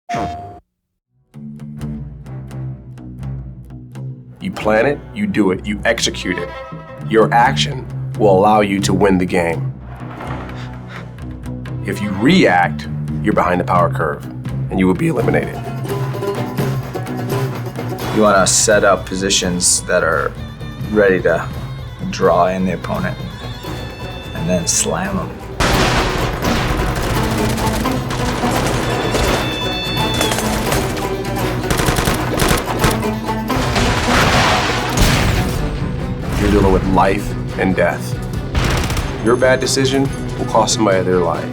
You plan it, you do it, you execute it. Your action will allow you to win the game. If you react, you're behind the power curve and you will be eliminated. You want to set up positions that are ready to draw in the opponent and then slam them. You're dealing with life and death. Your bad decision will cost somebody their life.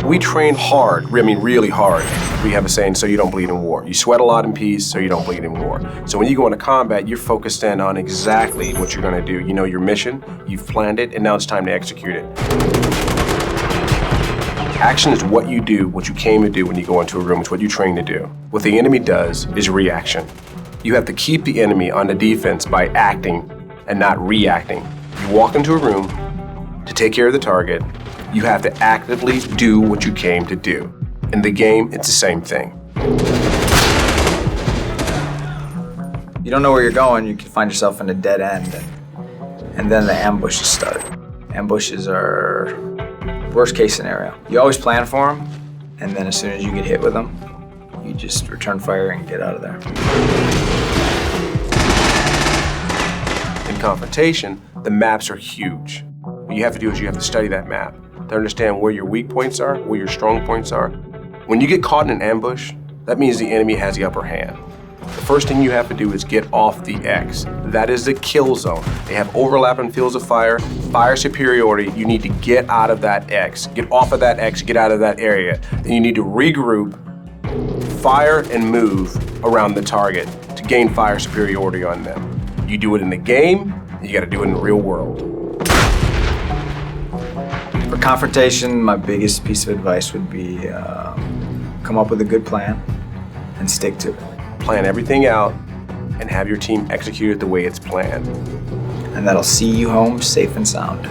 We train hard, I mean really hard. We have a saying, so you don't bleed in war. You sweat a lot in peace, so you don't bleed in war. So when you go into combat, you're focused in on exactly what you're gonna do. You know your mission, you've planned it, and now it's time to execute it. Action is what you do, what you came to do when you go into a room. It's what you train to do. What the enemy does is reaction. You have to keep the enemy on the defense by acting and not reacting. You walk into a room to take care of the target. You have to actively do what you came to do. In the game, it's the same thing. You don't know where you're going, you can find yourself in a dead end, and then the ambushes start. Ambushes are worst case scenario. You always plan for them, and then as soon as you get hit with them, you just return fire and get out of there. In Confrontation, the maps are huge. What you have to do is you have to study that map to understand where your weak points are, where your strong points are. When you get caught in an ambush, that means the enemy has the upper hand. The first thing you have to do is get off the X. That is the kill zone. They have overlapping fields of fire, fire superiority. You need to get out of that X. Get off of that X, get out of that area. Then you need to regroup, fire and move around the target to gain fire superiority on them. You do it in the game, you gotta do it in the real world. For Confrontation, my biggest piece of advice would be come up with a good plan and stick to it. Plan everything out and have your team execute it the way it's planned. And that'll see you home safe and sound.